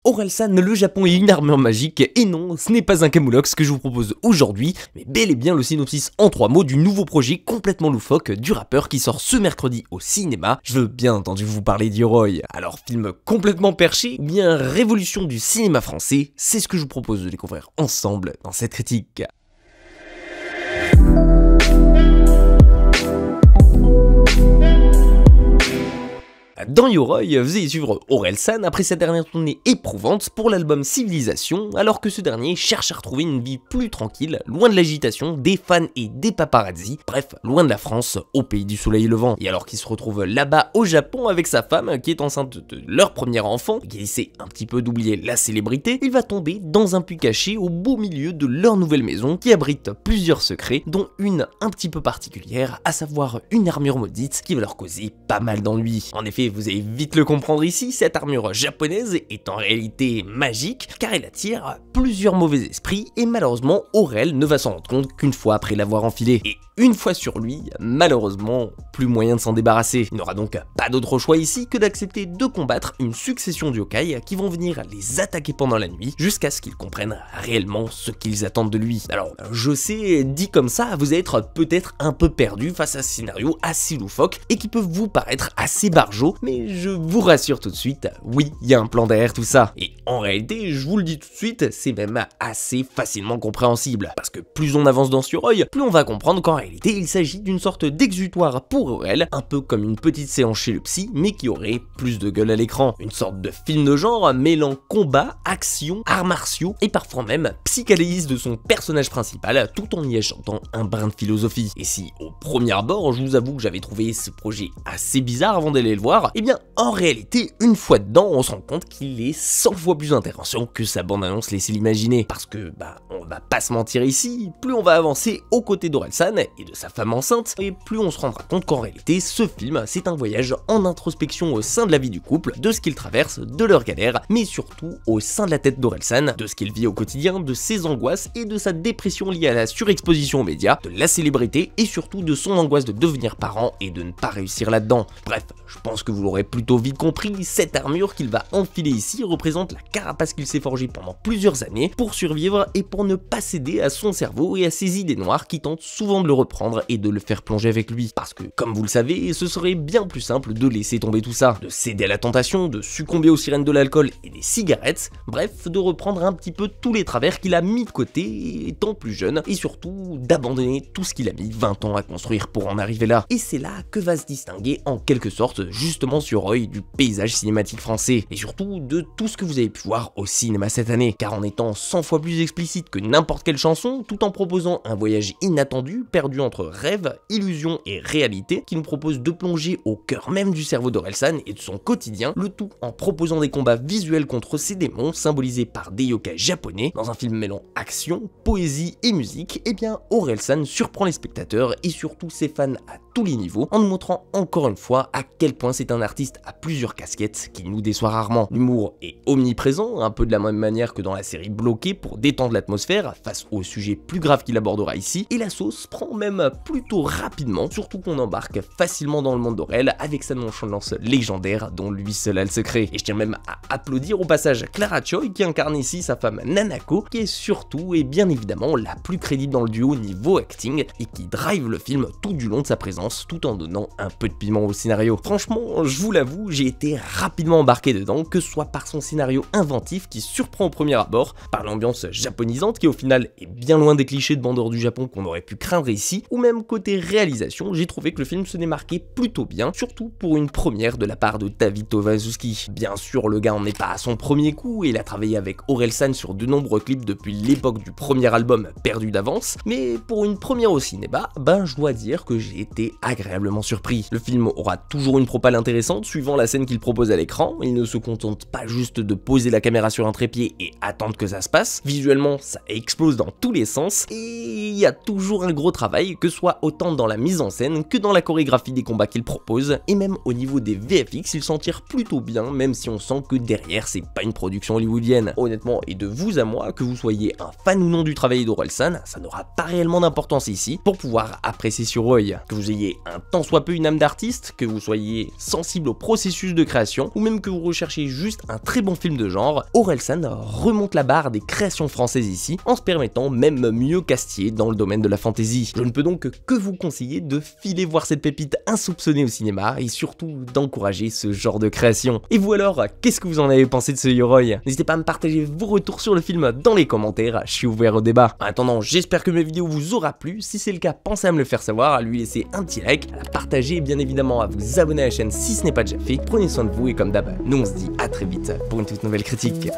Orelsan, le Japon et une armure magique, et non, ce n'est pas un camoulox que je vous propose aujourd'hui, mais bel et bien le synopsis en 3 mots du nouveau projet complètement loufoque du rappeur qui sort ce mercredi au cinéma. Je veux bien entendu vous parler d'Yoroy. Alors film complètement perché, ou bien révolution du cinéma français, c'est ce que je vous propose de découvrir ensemble dans cette critique. Dans Yoroy, vous allez suivre Orelsan après sa dernière tournée éprouvante pour l'album Civilisation, alors que ce dernier cherche à retrouver une vie plus tranquille, loin de l'agitation, des fans et des paparazzis, bref, loin de la France, au pays du soleil levant. Et alors qu'il se retrouve là-bas au Japon avec sa femme, qui est enceinte de leur premier enfant, qui essaie un petit peu d'oublier la célébrité, il va tomber dans un puits caché au beau milieu de leur nouvelle maison, qui abrite plusieurs secrets, dont une un petit peu particulière, à savoir une armure maudite qui va leur causer pas mal d'ennuis. En effet, vous allez vite le comprendre ici, cette armure japonaise est en réalité magique car elle attire plusieurs mauvais esprits et malheureusement Aurel ne va s'en rendre compte qu'une fois après l'avoir enfilée. Et une fois sur lui, malheureusement, plus moyen de s'en débarrasser. Il n'aura donc pas d'autre choix ici que d'accepter de combattre une succession de yokai qui vont venir les attaquer pendant la nuit jusqu'à ce qu'ils comprennent réellement ce qu'ils attendent de lui. Alors, je sais, dit comme ça, vous allez être peut-être un peu perdu face à ce scénario assez loufoque et qui peut vous paraître assez barjot, mais je vous rassure tout de suite, oui, il y a un plan derrière tout ça. Et en réalité, je vous le dis tout de suite, c'est même assez facilement compréhensible. Parce que plus on avance dans ce Yoroy, plus on va comprendre qu'en réalité, il s'agit d'une sorte d'exutoire pour Aurel, un peu comme une petite séance chez le psy, mais qui aurait plus de gueule à l'écran. Une sorte de film de genre mêlant combat, action, arts martiaux et parfois même psychanalyse de son personnage principal, tout en y ajoutant un brin de philosophie. Et si, au premier abord, je vous avoue que j'avais trouvé ce projet assez bizarre avant d'aller le voir, eh bien, en réalité, une fois dedans, on se rend compte qu'il est 100 fois plus intéressant que sa bande-annonce laissait l'imaginer. Parce que, on va pas se mentir ici, plus on va avancer aux côtés d'Orelsan et de sa femme enceinte, et plus on se rendra compte qu'en réalité, ce film, c'est un voyage en introspection au sein de la vie du couple, de ce qu'il traverse, de leurs galères, mais surtout au sein de la tête d'Orelsan, de ce qu'il vit au quotidien, de ses angoisses et de sa dépression liée à la surexposition aux médias, de la célébrité et surtout de son angoisse de devenir parent et de ne pas réussir là-dedans. Bref, je pense que vous l'aurez plutôt vite compris, cette armure qu'il va enfiler ici représente la carapace qu'il s'est forgée pendant plusieurs années pour survivre et pour ne pas céder à son cerveau et à ses idées noires qui tentent souvent de le reprendre et de le faire plonger avec lui. Parce que, comme vous le savez, ce serait bien plus simple de laisser tomber tout ça, de céder à la tentation, de succomber aux sirènes de l'alcool et des cigarettes, bref, de reprendre un petit peu tous les travers qu'il a mis de côté étant plus jeune, et surtout d'abandonner tout ce qu'il a mis 20 ans à construire pour en arriver là. Et c'est là que va se distinguer en quelque sorte justement sur Yoroy du paysage cinématique français, et surtout de tout ce que vous avez pu voir au cinéma cette année, car en étant 100 fois plus explicite que n'importe quelle chanson, tout en proposant un voyage inattendu, perdu entre rêve, illusion et réalité, qui nous propose de plonger au cœur même du cerveau d'Orelsan et de son quotidien, le tout en proposant des combats visuels contre ces démons symbolisés par des yokai japonais, dans un film mêlant action, poésie et musique. Et bien Orelsan surprend les spectateurs et surtout ses fans à tous les niveaux, en nous montrant encore une fois à quel point c'est un artiste à plusieurs casquettes qui nous déçoit rarement. L'humour est omniprésent, un peu de la même manière que dans la série Bloqué pour détendre l'atmosphère face aux sujets plus graves qu'il abordera ici, et la sauce prend même plutôt rapidement, surtout qu'on embarque facilement dans le monde d'Aurel avec sa nonchalance légendaire dont lui seul a le secret. Et je tiens même à applaudir au passage Clara Choi qui incarne ici sa femme Nanako, qui est surtout et bien évidemment la plus crédible dans le duo niveau acting et qui drive le film tout du long de sa présence tout en donnant un peu de piment au scénario. Franchement, je vous l'avoue, j'ai été rapidement embarqué dedans, que ce soit par son scénario inventif qui surprend au premier abord, par l'ambiance japonisante qui au final est bien loin des clichés de bandeurs du Japon qu'on aurait pu craindre ici, ou même côté réalisation, j'ai trouvé que le film se démarquait plutôt bien, surtout pour une première de la part de David Towazuski. Bien sûr, le gars en est pas à son premier coup, et il a travaillé avec Orelsan sur de nombreux clips depuis l'époque du premier album Perdu d'avance, mais pour une première au cinéma, je dois dire que j'ai été agréablement surpris. Le film aura toujours une propale intéressante suivant la scène qu'il propose à l'écran, il ne se contente pas juste de poser la caméra sur un trépied et attendre que ça se passe, visuellement ça explose dans tous les sens, et il y a toujours un gros travail, que ce soit autant dans la mise en scène que dans la chorégraphie des combats qu'il propose, et même au niveau des VFX, il s'en tire plutôt bien, même si on sent que derrière c'est pas une production hollywoodienne. Honnêtement, et de vous à moi, que vous soyez un fan ou non du travail d'Orelsan, ça n'aura pas réellement d'importance ici pour pouvoir apprécier sur Yoroy. Que vous ayez un tant soit peu une âme d'artiste, que vous soyez sensible au processus de création, ou même que vous recherchez juste un très bon film de de genre, Orelsan remonte la barre des créations françaises ici, en se permettant même mieux qu'Astier dans le domaine de la fantasy. Je ne peux donc que vous conseiller de filer voir cette pépite insoupçonnée au cinéma, et surtout d'encourager ce genre de création. Et vous alors, qu'est-ce que vous en avez pensé de ce Yoroi? N'hésitez pas à me partager vos retours sur le film dans les commentaires, je suis ouvert au débat. En attendant, j'espère que mes vidéos vous aura plu, si c'est le cas, pensez à me le faire savoir, à lui laisser un petit like, à la partager et bien évidemment à vous abonner à la chaîne si ce n'est pas déjà fait. Prenez soin de vous et comme d'hab, nous on se dit à très vite pour une toute nouvelle critique.